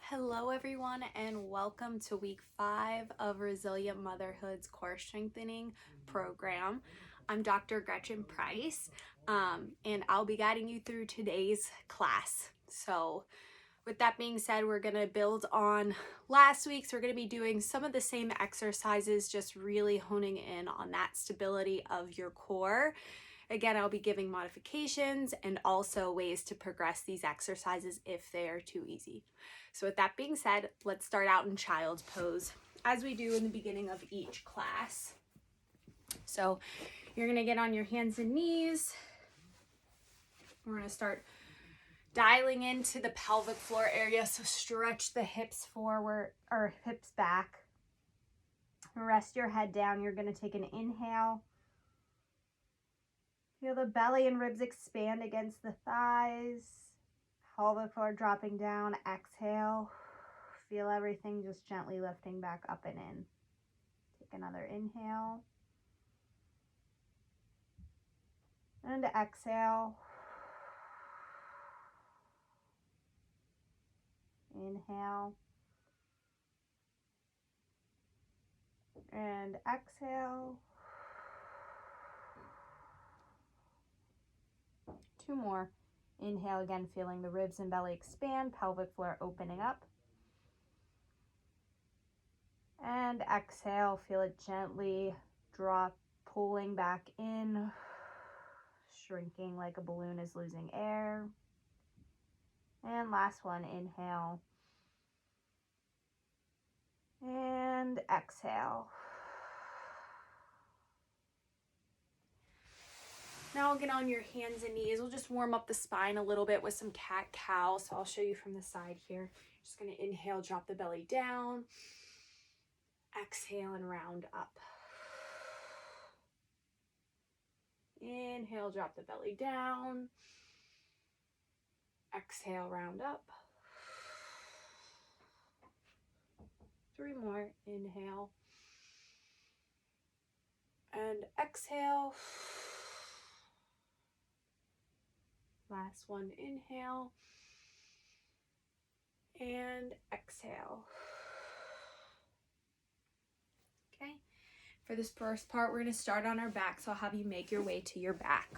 Hello everyone and welcome to week 5 of Resilient Motherhood's core strengthening program. I'm Dr. Gretchen Price and I'll be guiding you through today's class. So with that being said, we're going to build on last week's. We're going to be doing some of the same exercises, just really honing in on that stability of your core. Again, I'll be giving modifications and also ways to progress these exercises if they are too easy. So with that being said, let's start out in child's pose as we do in the beginning of each class. So you're going to get on your hands and knees. We're going to start dialing into the pelvic floor area. So stretch the hips forward or hips back. Rest your head down. You're going to take an inhale. Feel the belly and ribs expand against the thighs. Pelvic floor dropping down. Exhale. Feel everything just gently lifting back up and in. Take another inhale. And exhale. Inhale. And exhale. Two more. Inhale again, feeling the ribs and belly expand, pelvic floor opening up. And exhale, feel it gently drop, pulling back in, shrinking like a balloon is losing air. And last one, inhale. And exhale. Now I'll get on your hands and knees. We'll just warm up the spine a little bit with some cat-cow. So I'll show you from the side here. Just going to inhale, drop the belly down. Exhale and round up. Inhale, drop the belly down. Exhale, round up. 3 more. Inhale. And exhale. Last one, inhale. And exhale. Okay. For this first part, we're going to start on our back, so I'll have you make your way to your back.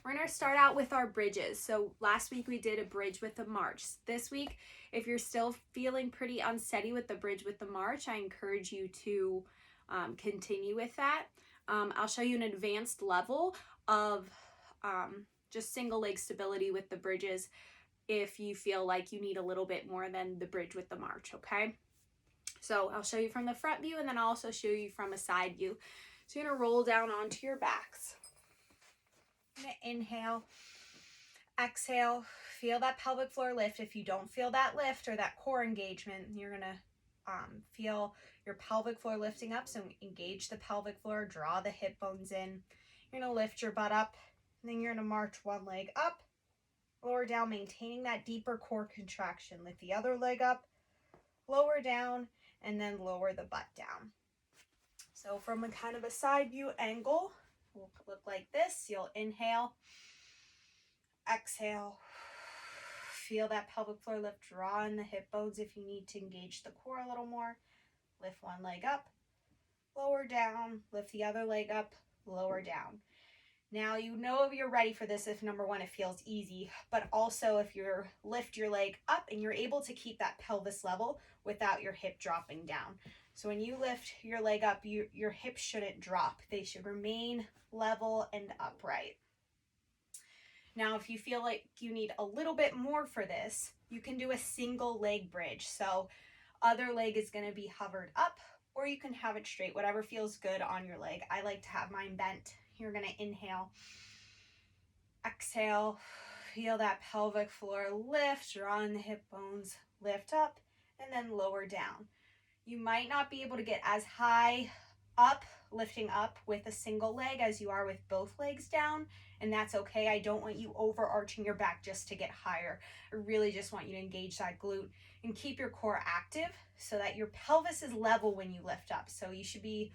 We're going to start out with our bridges. So last week we did a bridge with the march. This week, if you're still feeling pretty unsteady with the bridge with the march, I encourage you to continue with that. I'll show you an advanced level of just single leg stability with the bridges if you feel like you need a little bit more than the bridge with the march, okay? So I'll show you from the front view and then I'll also show you from a side view. So you're going to roll down onto your backs. I'm going to inhale, exhale, feel that pelvic floor lift. If you don't feel that lift or that core engagement, you're going to feel your pelvic floor lifting up. So engage the pelvic floor, draw the hip bones in. You're going to lift your butt up, and then you're going to march one leg up, lower down, maintaining that deeper core contraction. Lift the other leg up, lower down, and then lower the butt down. So from a kind of a side view angle, it will look like this. You'll inhale, exhale, feel that pelvic floor lift, draw in the hip bones if you need to engage the core a little more. Lift one leg up, lower down, lift the other leg up, lower down. Now you know if you're ready for this if number one, it feels easy, but also if you lift your leg up and you're able to keep that pelvis level without your hip dropping down. So when you lift your leg up, your hips shouldn't drop. They should remain level and upright. Now, if you feel like you need a little bit more for this, you can do a single leg bridge. So other leg is going to be hovered up, or you can have it straight, whatever feels good on your leg. I like to have mine bent. You're going to inhale, exhale, feel that pelvic floor lift, draw in the hip bones, lift up, and then lower down. You might not be able to get as high up, lifting up with a single leg as you are with both legs down, and that's okay. I don't want you overarching your back just to get higher. I really just want you to engage that glute and keep your core active so that your pelvis is level when you lift up. So you should be,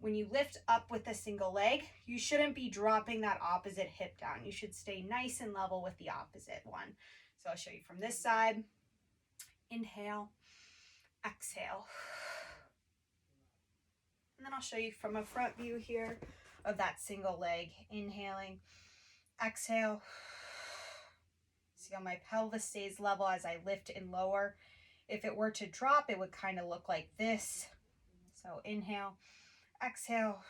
when you lift up with a single leg, you shouldn't be dropping that opposite hip down. You should stay nice and level with the opposite one. So I'll show you from this side. Inhale, exhale. And then I'll show you from a front view here of that single leg. Inhaling, exhale. See how my pelvis stays level as I lift and lower. If it were to drop, it would kind of look like this. So inhale, exhale.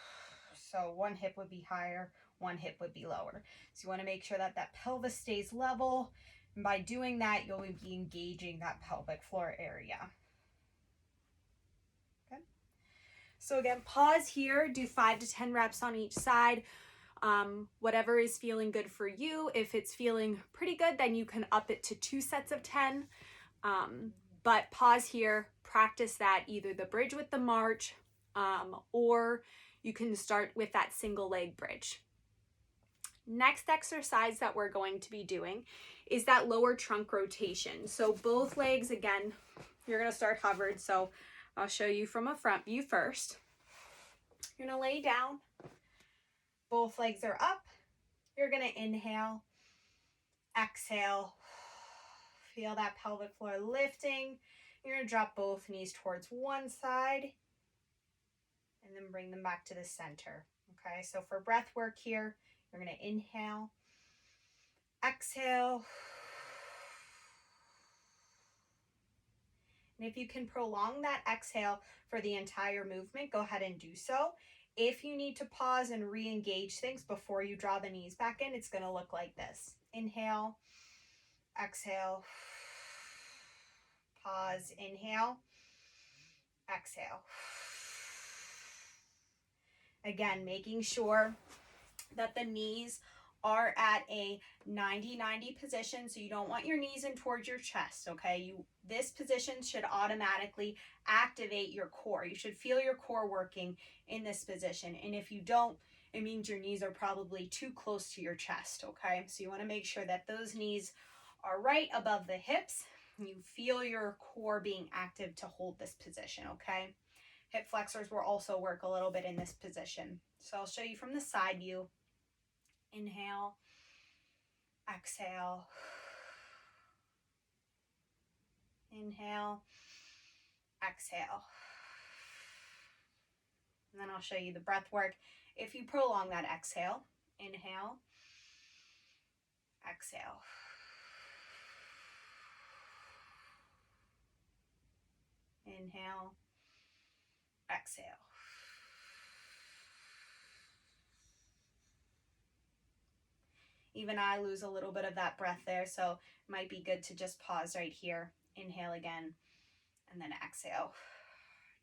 So one hip would be higher, one hip would be lower. So you want to make sure that that pelvis stays level. And by doing that, you'll be engaging that pelvic floor area. Okay. So again, pause here, do 5 to 10 reps on each side. Whatever is feeling good for you. If it's feeling pretty good, then you can up it to 2 sets of 10. But pause here, practice that, either the bridge with the march, or you can start with that single leg bridge. Next exercise that we're going to be doing is that lower trunk rotation. So both legs, again, you're going to start hovered. So I'll show you from a front view first. You're going to lay down. Both legs are up. You're going to inhale, exhale. Feel that pelvic floor lifting. You're going to drop both knees towards one side and then bring them back to the center. Okay, so for breath work here, you're going to inhale, exhale. And if you can prolong that exhale for the entire movement, go ahead and do so. If you need to pause and re-engage things before you draw the knees back in, it's going to look like this. Inhale, exhale, pause, inhale, exhale. Again, making sure that the knees are at a 90-90 position, so you don't want your knees in towards your chest, okay? This position should automatically activate your core. You should feel your core working in this position, and if you don't, it means your knees are probably too close to your chest, okay? So you want to make sure that those knees are right above the hips. You feel your core being active to hold this position, okay? Hip flexors will also work a little bit in this position. So I'll show you from the side view. Inhale, exhale, inhale, exhale. And then I'll show you the breath work. If you prolong that exhale, inhale, exhale. Inhale, exhale. Even I lose a little bit of that breath there, so it might be good to just pause right here. Inhale again, and then exhale.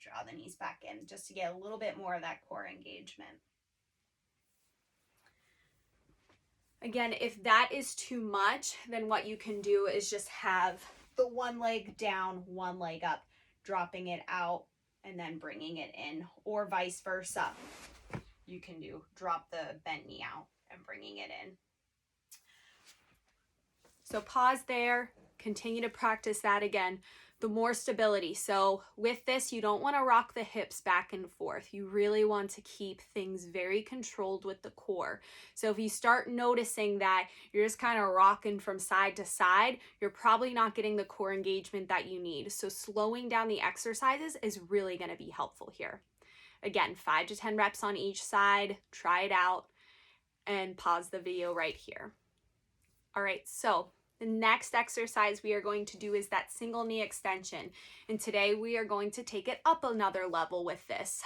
Draw the knees back in just to get a little bit more of that core engagement. Again, if that is too much, then what you can do is just have the one leg down, one leg up, dropping it out and then bringing it in, or vice versa. You can do drop the bent knee out and bringing it in. So pause there, continue to practice that again. The more stability. So with this, you don't want to rock the hips back and forth. You really want to keep things very controlled with the core. So if you start noticing that you're just kind of rocking from side to side, you're probably not getting the core engagement that you need. So slowing down the exercises is really going to be helpful here. Again, 5 to 10 reps on each side. Try it out and pause the video right here. All right, so the next exercise we are going to do is that single knee extension. And today we are going to take it up another level with this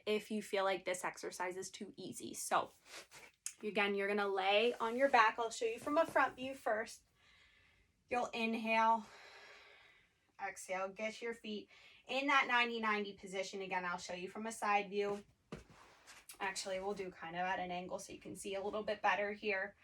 if you feel like this exercise is too easy. So again, you're gonna lay on your back. I'll show you from a front view first. You'll inhale, exhale, get your feet in that 90-90 position. Again, I'll show you from a side view. Actually, we'll do kind of at an angle so you can see a little bit better here.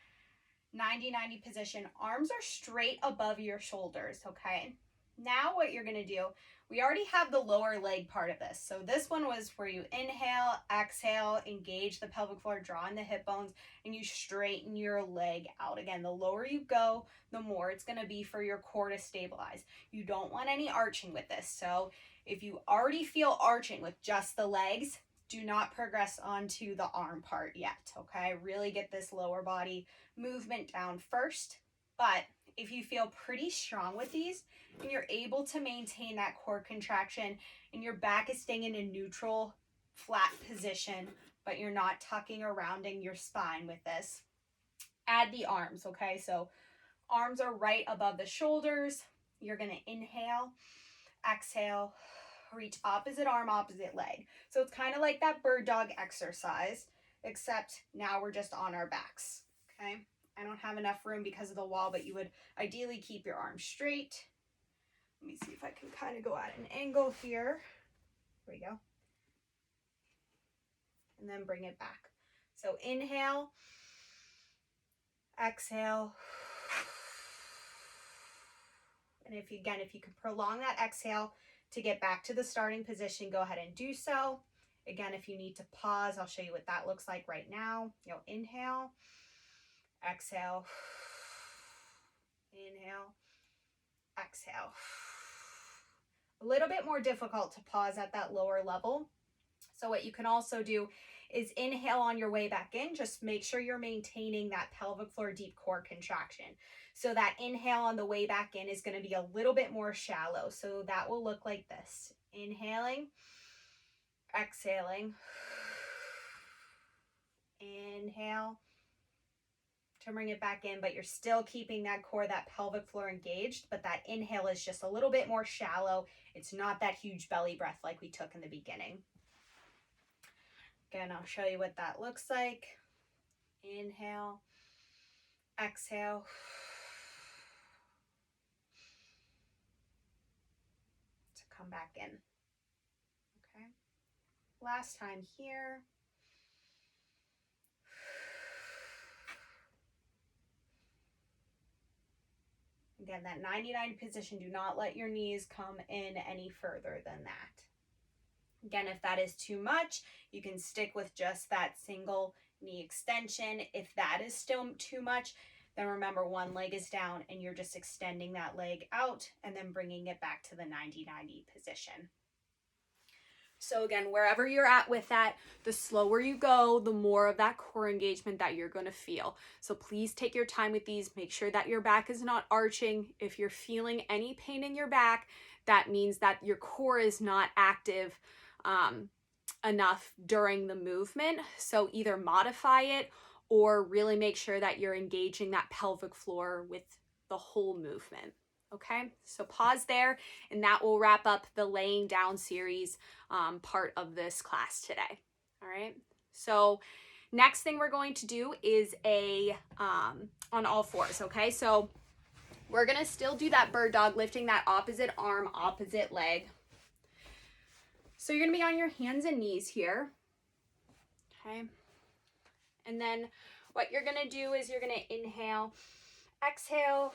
90-90 position, arms are straight above your shoulders, okay? Now what you're gonna do, we already have the lower leg part of this. So this one was where you inhale, exhale, engage the pelvic floor, draw in the hip bones, and you straighten your leg out. Again, the lower you go, the more it's gonna be for your core to stabilize. You don't want any arching with this. So if you already feel arching with just the legs, do not progress onto the arm part yet, okay? Really get this lower body movement down first. But if you feel pretty strong with these and you're able to maintain that core contraction and your back is staying in a neutral, flat position, but you're not tucking or rounding your spine with this. Add the arms, okay? So arms are right above the shoulders. You're going to inhale, exhale, reach opposite arm, opposite leg. So it's kind of like that bird dog exercise, except now we're just on our backs, okay? I don't have enough room because of the wall, but you would ideally keep your arms straight. Let me see if I can kind of go at an angle here. There we go. And then bring it back. So inhale, exhale. And if you can prolong that exhale to get back to the starting position, go ahead and do so. Again, if you need to pause, I'll show you what that looks like right now. You'll inhale, exhale, inhale, exhale. A little bit more difficult to pause at that lower level. So what you can also do is inhale on your way back in. Just make sure you're maintaining that pelvic floor deep core contraction. So that inhale on the way back in is going to be a little bit more shallow. So that will look like this. Inhaling, exhaling, inhale to bring it back in, but you're still keeping that core, that pelvic floor engaged, but that inhale is just a little bit more shallow. It's not that huge belly breath like we took in the beginning. Again, I'll show you what that looks like. Inhale, exhale. To come back in. Okay. Last time here. Again, that 99 position, do not let your knees come in any further than that. Again, if that is too much, you can stick with just that single knee extension. If that is still too much, then remember one leg is down and you're just extending that leg out and then bringing it back to the 90-90 position. So again, wherever you're at with that, the slower you go, the more of that core engagement that you're going to feel. So please take your time with these. Make sure that your back is not arching. If you're feeling any pain in your back, that means that your core is not active enough during the movement. So either modify it or really make sure that you're engaging that pelvic floor with the whole movement. Okay, so pause there, and that will wrap up the laying down series part of this class today. All right, so next thing we're going to do is a on all fours. Okay, so we're gonna still do that bird dog, lifting that opposite arm, opposite leg. So you're gonna be on your hands and knees here. Okay, and then what you're gonna do is you're gonna inhale, exhale,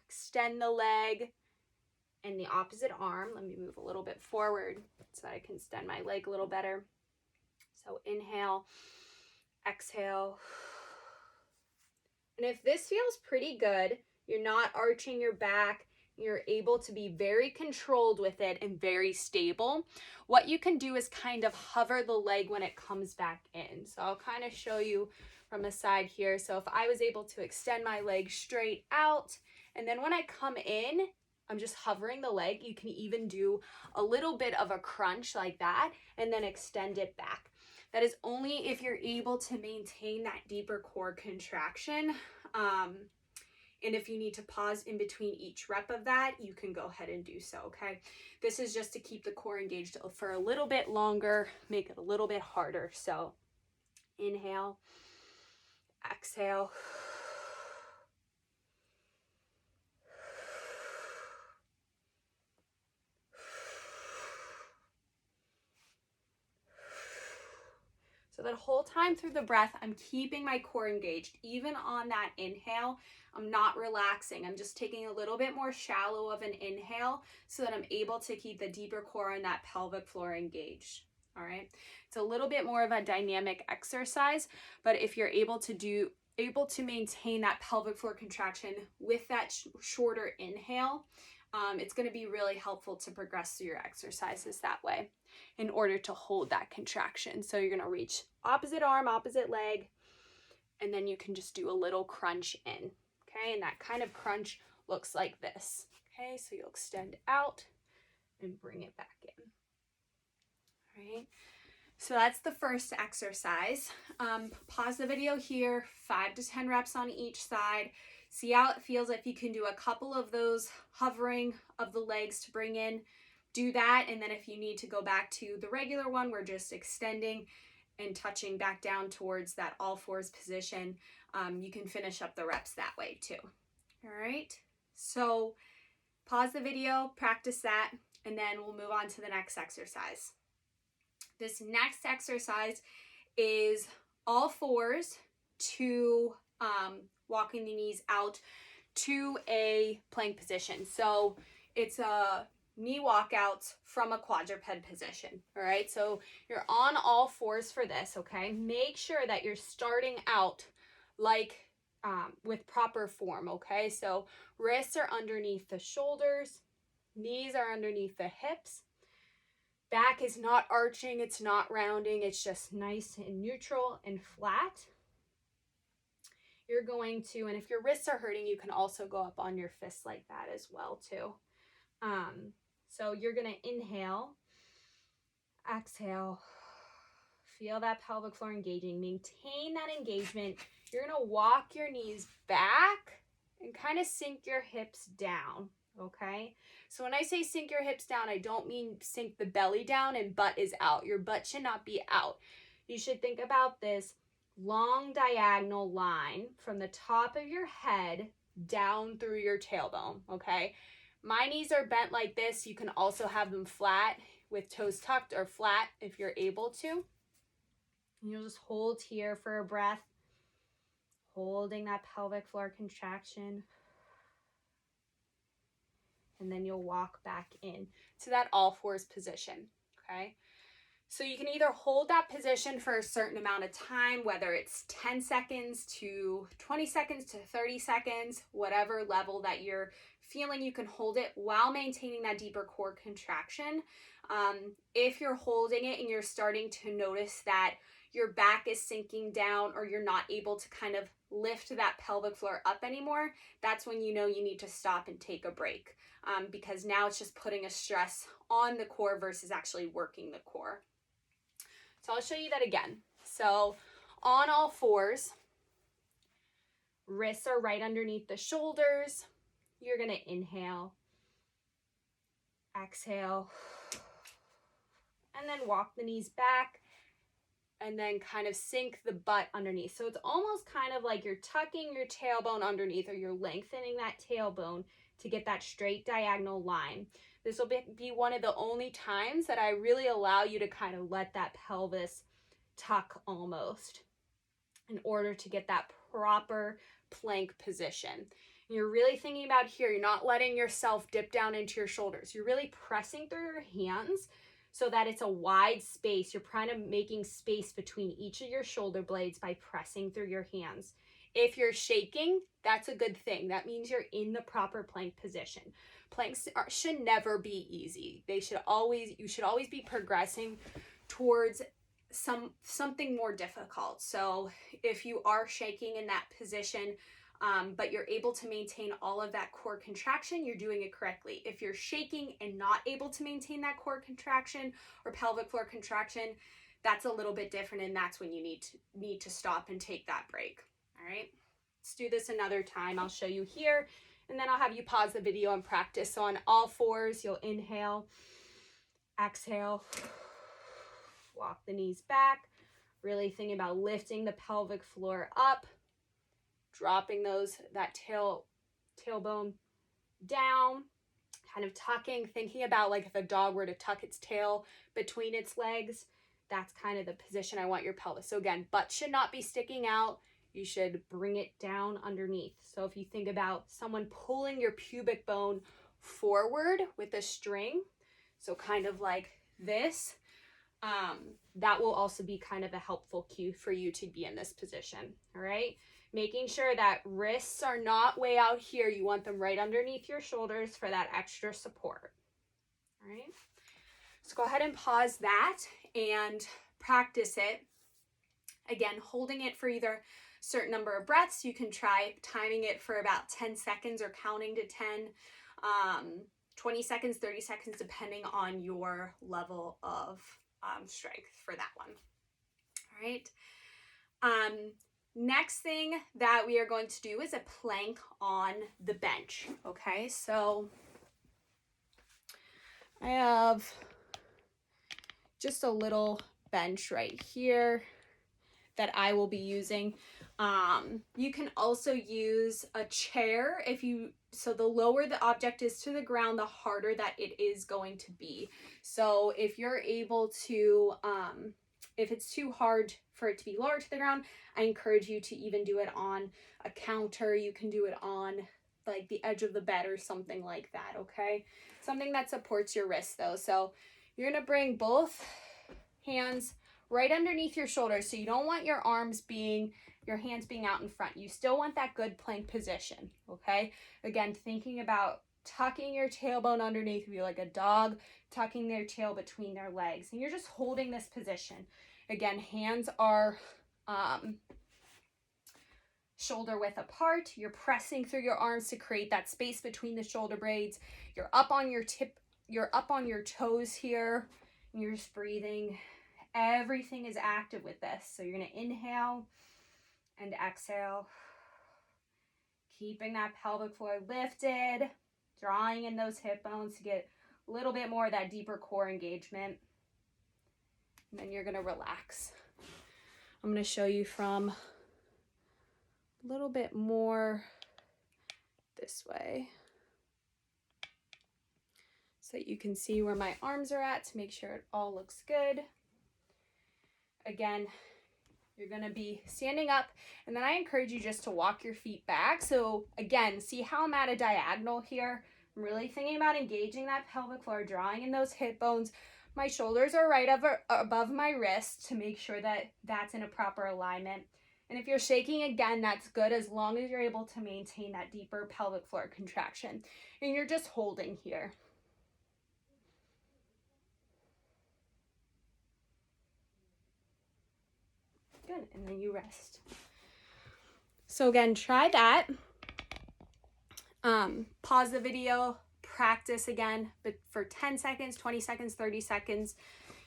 extend the leg and the opposite arm. Let me move a little bit forward so I can extend my leg a little better. So inhale, exhale. And if this feels pretty good, you're not arching your back, you're able to be very controlled with it and very stable, what you can do is kind of hover the leg when it comes back in. So I'll kind of show you from the side here. So if I was able to extend my leg straight out, and then when I come in, I'm just hovering the leg. You can even do a little bit of a crunch like that and then extend it back. That is only if you're able to maintain that deeper core contraction. And if you need to pause in between each rep of that, you can go ahead and do so, okay? This is just to keep the core engaged for a little bit longer, make it a little bit harder. So inhale, exhale. So that whole time through the breath, I'm keeping my core engaged. Even on that inhale, I'm not relaxing. I'm just taking a little bit more shallow of an inhale so that I'm able to keep the deeper core and that pelvic floor engaged. All right. It's a little bit more of a dynamic exercise, but if you're able to maintain that pelvic floor contraction with that shorter inhale, it's going to be really helpful to progress through your exercises that way in order to hold that contraction. So you're going to reach opposite arm, opposite leg, and then you can just do a little crunch in. Okay, and that kind of crunch looks like this. Okay, so you'll extend out and bring it back in. All right, so that's the first exercise. Pause the video here, 5 to 10 reps on each side. See how it feels. If you can do a couple of those hovering of the legs to bring in, do that. And then if you need to go back to the regular one, we're just extending and touching back down towards that all fours position. You can finish up the reps that way too. All right, so pause the video, practice that, and then we'll move on to the next exercise. This next exercise is all fours to walking the knees out to a plank position. So it's a knee walkouts from a quadruped position. All right, so you're on all fours for this. Okay, make sure that you're starting out like with proper form. Okay, so wrists are underneath the shoulders, knees are underneath the hips, back is not arching, it's not rounding, it's just nice and neutral and flat. You're going to, and if your wrists are hurting, you can also go up on your fists like that as well too. So you're going to inhale, exhale, feel that pelvic floor engaging, maintain that engagement. You're going to walk your knees back and kind of sink your hips down, okay? So when I say sink your hips down, I don't mean sink the belly down and butt is out. Your butt should not be out. You should think about this long diagonal line from the top of your head down through your tailbone, okay? My knees are bent like this. You can also have them flat with toes tucked or flat if you're able to. And you'll just hold here for a breath, holding that pelvic floor contraction. And then you'll walk back in to that all fours position, okay? So you can either hold that position for a certain amount of time, whether it's 10 seconds to 20 seconds to 30 seconds, whatever level that you're feeling you can hold it while maintaining that deeper core contraction. If you're holding it and you're starting to notice that your back is sinking down or you're not able to kind of lift that pelvic floor up anymore, that's when you know you need to stop and take a break, because now it's just putting a stress on the core versus actually working the core. So I'll show you that again. So on all fours, wrists are right underneath the shoulders. You're going to inhale, exhale, and then walk the knees back and then kind of sink the butt underneath. So it's almost kind of like you're tucking your tailbone underneath, or you're lengthening that tailbone to get that straight diagonal line. This will be one of the only times that I really allow you to kind of let that pelvis tuck almost in order to get that proper plank position. And you're really thinking about here, you're not letting yourself dip down into your shoulders. You're really pressing through your hands so that it's a wide space. You're kind of making space between each of your shoulder blades by pressing through your hands. If you're shaking, that's a good thing. That means you're in the proper plank position. Planks should never be easy. You should always be progressing towards something more difficult. So if you are shaking in that position, but you're able to maintain all of that core contraction, you're doing it correctly. If you're shaking and not able to maintain that core contraction or pelvic floor contraction, that's a little bit different, and that's when you need to stop and take that break. All right, let's do this another time. I'll show you here, and then I'll have you pause the video and practice. So on all fours, you'll inhale, exhale, walk the knees back, really thinking about lifting the pelvic floor up, dropping that tailbone down, kind of tucking, thinking about like if a dog were to tuck its tail between its legs, that's kind of the position I want your pelvis. So again, butt should not be sticking out. You should bring it down underneath. So if you think about someone pulling your pubic bone forward with a string, so kind of like this, that will also be kind of a helpful cue for you to be in this position. All right, making sure that wrists are not way out here. You want them right underneath your shoulders for that extra support. All right, so go ahead and pause that and practice it. Again, holding it for either certain number of breaths. You can try timing it for about 10 seconds or counting to 10, 20 seconds, 30 seconds, depending on your level of strength for that one. All right. Next thing that we are going to do is a plank on the bench. Okay, so I have just a little bench right here that I will be using. You can also use a chair so the lower the object is to the ground, the harder that it is going to be. So if you're able to, if it's too hard for it to be lower to the ground, I encourage you to even do it on a counter. You can do it on like the edge of the bed or something like that, okay? Something that supports your wrist though. So you're gonna bring both hands right underneath your shoulders. So you don't want your hands being out in front. You still want that good plank position, okay? Again, thinking about tucking your tailbone underneath you like a dog, tucking their tail between their legs. And you're just holding this position. Again, hands are shoulder width apart. You're pressing through your arms to create that space between the shoulder blades. You're up on your toes here, and you're just breathing. Everything is active with this. So you're going to inhale and exhale, keeping that pelvic floor lifted, drawing in those hip bones to get a little bit more of that deeper core engagement. And then you're going to relax. I'm going to show you from a little bit more this way, so that you can see where my arms are at to make sure it all looks good. Again, you're going to be standing up, and then I encourage you just to walk your feet back. So again, see how I'm at a diagonal here. I'm really thinking about engaging that pelvic floor, drawing in those hip bones. My shoulders are right above my wrist to make sure that that's in a proper alignment. And if you're shaking, again, that's good as long as you're able to maintain that deeper pelvic floor contraction. And you're just holding here. Good, and then you rest. So again, try that. Pause the video, practice again, but for 10 seconds, 20 seconds, 30 seconds,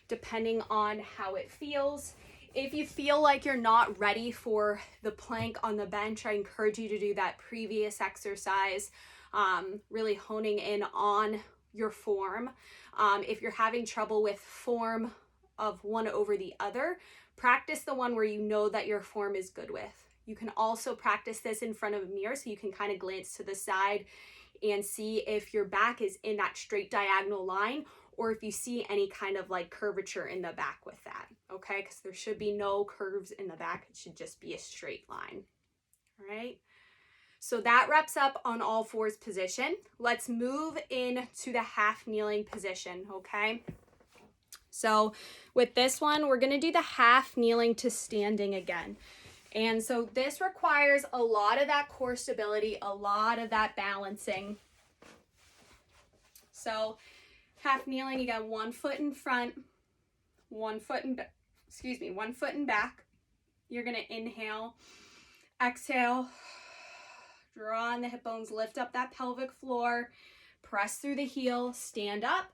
depending on how it feels. If you feel like you're not ready for the plank on the bench, I encourage you to do that previous exercise, really honing in on your form. If you're having trouble with form of one over the other, practice the one where you know that your form is good with. You can also practice this in front of a mirror, so you can kind of glance to the side and see if your back is in that straight diagonal line, or if you see any kind of like curvature in the back with that, okay? Because there should be no curves in the back. It should just be a straight line, all right? So that wraps up on all fours position. Let's move into the half kneeling position, okay? So with this one, we're gonna do the half kneeling to standing again. And so this requires a lot of that core stability, a lot of that balancing. So half kneeling, you got 1 foot in front, 1 foot in, one foot in back. You're gonna inhale, exhale, draw on the hip bones, lift up that pelvic floor, press through the heel, stand up,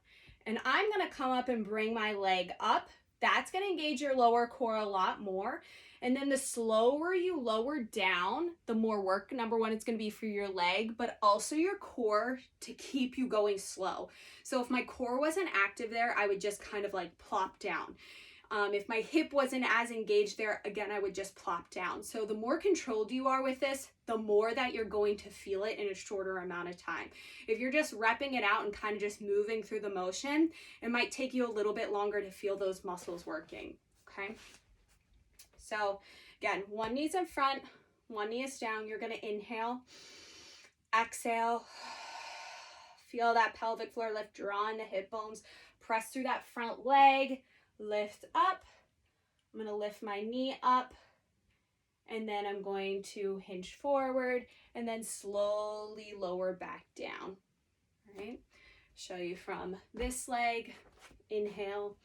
and I'm gonna come up and bring my leg up. That's gonna engage your lower core a lot more. And then the slower you lower down, the more work, number one, it's gonna be for your leg, but also your core to keep you going slow. So if my core wasn't active there, I would just kind of like plop down. If my hip wasn't as engaged there, again, I would just plop down. So the more controlled you are with this, the more that you're going to feel it in a shorter amount of time. If you're just repping it out and kind of just moving through the motion, it might take you a little bit longer to feel those muscles working, okay? So again, one knee's in front, one knee is down. You're gonna inhale, exhale, feel that pelvic floor lift, draw in the hip bones, press through that front leg, lift up. I'm gonna lift my knee up, and then I'm going to hinge forward and then slowly lower back down, all right? Show you from this leg, inhale,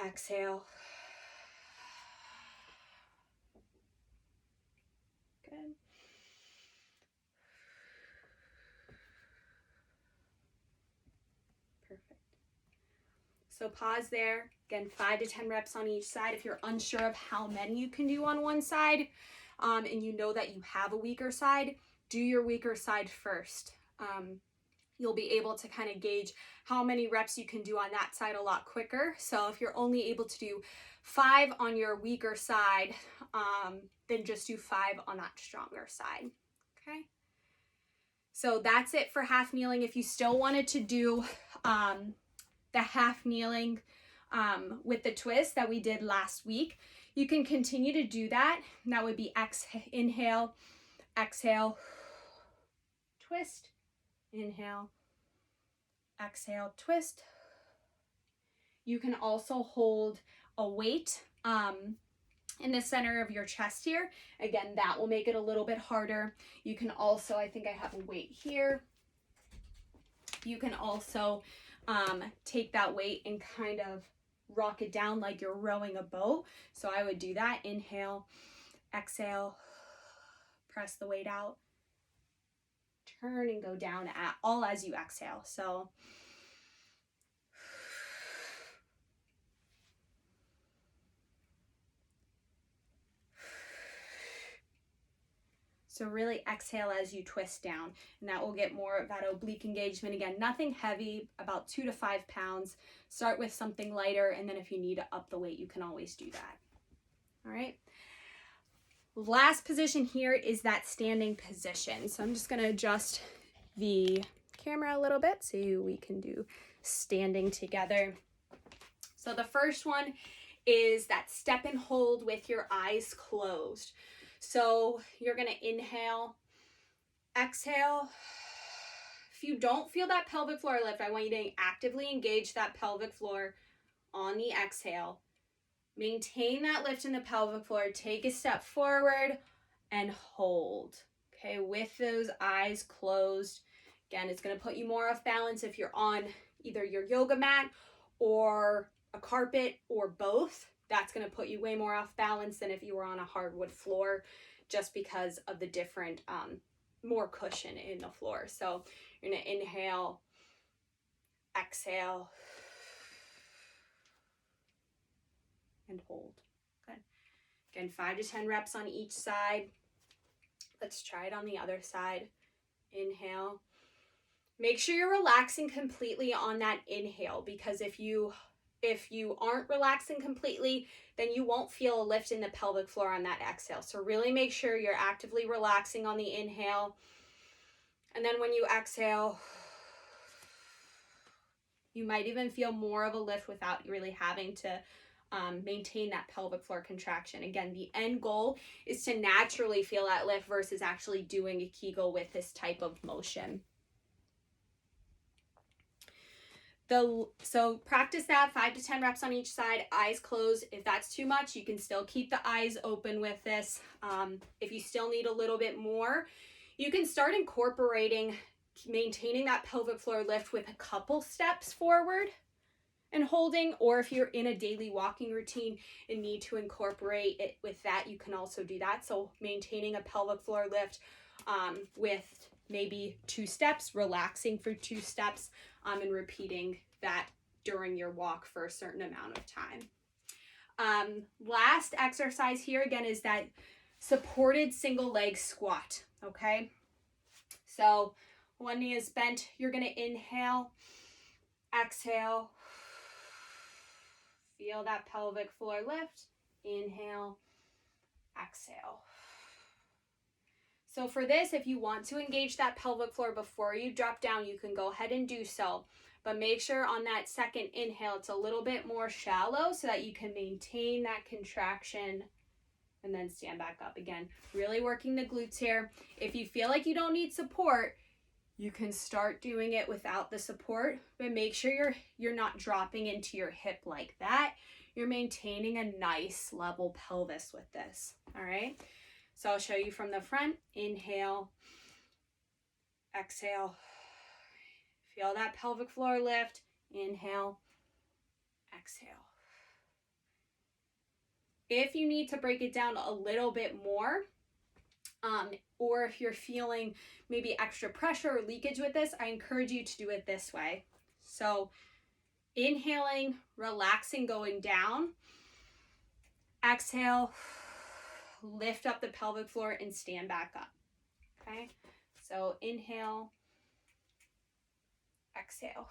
exhale, Good. Perfect. So pause there. Again, 5 to 10 reps on each side. If you're unsure of how many you can do on one side, and you know that you have a weaker side, do your weaker side first. You'll be able to kind of gauge how many reps you can do on that side a lot quicker. So if you're only able to do 5 on your weaker side, then just do 5 on that stronger side. Okay. So that's it for half kneeling. If you still wanted to do the half kneeling with the twist that we did last week, you can continue to do that. And that would be inhale, exhale, twist, inhale, exhale, twist. You can also hold a weight in the center of your chest here. Again, that will make it a little bit harder. You can also, I think I have a weight here. You can also take that weight and kind of rock it down like you're rowing a boat. So I would do that. Inhale, exhale, press the weight out, turn and go down all as you exhale. So really exhale as you twist down, and that will get more of that oblique engagement. Again, nothing heavy, about 2 to 5 pounds. Start with something lighter, and then if you need to up the weight, you can always do that. All right. Last position here is that standing position. So I'm just going to adjust the camera a little bit so we can do standing together. So the first one is that step and hold with your eyes closed. So you're going to inhale, exhale. If you don't feel that pelvic floor lift, I want you to actively engage that pelvic floor on the exhale. Maintain that lift in the pelvic floor. Take a step forward and hold. Okay, with those eyes closed. Again, it's going to put you more off balance if you're on either your yoga mat or a carpet or both. That's going to put you way more off balance than if you were on a hardwood floor, just because of the different, more cushion in the floor. So you're going to inhale, exhale, and hold. Good. Again, 5 to 10 reps on each side. Let's try it on the other side. Inhale. Make sure you're relaxing completely on that inhale, because if you aren't relaxing completely, then you won't feel a lift in the pelvic floor on that exhale. So really make sure you're actively relaxing on the inhale. And then when you exhale, you might even feel more of a lift without really having to maintain that pelvic floor contraction. Again, the end goal is to naturally feel that lift versus actually doing a Kegel with this type of motion. So practice that 5 to 10 reps on each side, eyes closed. If that's too much, you can still keep the eyes open with this. If you still need a little bit more, you can start incorporating maintaining that pelvic floor lift with a couple steps forward and holding, or if you're in a daily walking routine and need to incorporate it with that, you can also do that. So maintaining a pelvic floor lift with maybe 2 steps, relaxing for 2 steps, and repeating that during your walk for a certain amount of time. Last exercise here again is that supported single leg squat. Okay, so one knee is bent. You're going to inhale, exhale, feel that pelvic floor lift. Inhale, exhale. So for this, if you want to engage that pelvic floor before you drop down, you can go ahead and do so. But make sure on that second inhale, it's a little bit more shallow so that you can maintain that contraction and then stand back up again. Really working the glutes here. If you feel like you don't need support, you can start doing it without the support, but make sure you're not dropping into your hip like that. You're maintaining a nice level pelvis with this, all right? So I'll show you from the front. Inhale, exhale, feel that pelvic floor lift. Inhale, exhale. If you need to break it down a little bit more, Or if you're feeling maybe extra pressure or leakage with this, I encourage you to do it this way. So inhaling, relaxing, going down. Exhale, lift up the pelvic floor and stand back up. Okay, so inhale, exhale.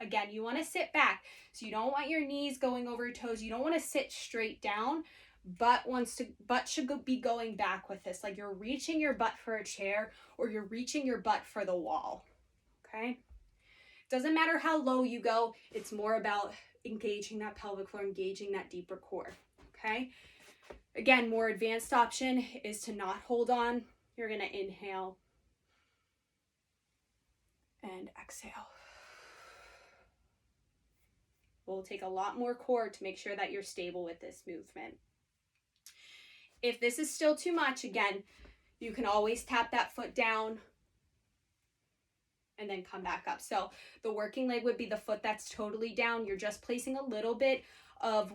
Again, you want to sit back. So you don't want your knees going over your toes. You don't want to sit straight down. Butt should be going back with this. Like you're reaching your butt for a chair or you're reaching your butt for the wall. Okay? Doesn't matter how low you go. It's more about engaging that pelvic floor, engaging that deeper core. Okay? Again, more advanced option is to not hold on. You're going to inhale and exhale. We'll take a lot more core to make sure that you're stable with this movement. If this is still too much, again, you can always tap that foot down and then come back up. So the working leg would be the foot that's totally down. You're just placing a little bit of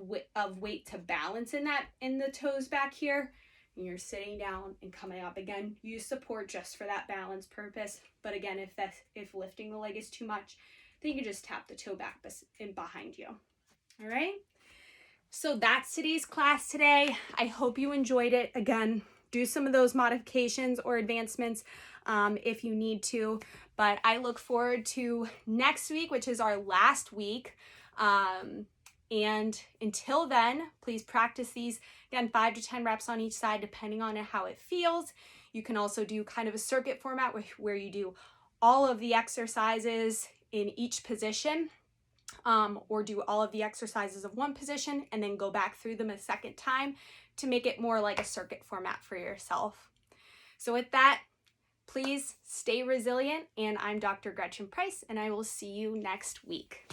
weight to balance in the toes back here. And you're sitting down and coming up. Again, use support just for that balance purpose. But again, if lifting the leg is too much, then you can just tap the toe back in behind you. All right. So that's today's class today. I hope you enjoyed it. Again, do some of those modifications or advancements if you need to. But I look forward to next week, which is our last week. And until then, please practice these, again, 5 to 10 reps on each side, depending on how it feels. You can also do kind of a circuit format where you do all of the exercises in each position, or do all of the exercises of one position and then go back through them a second time to make it more like a circuit format for yourself. So with that, please stay resilient, and I'm Dr. Gretchen Price, and I will see you next week.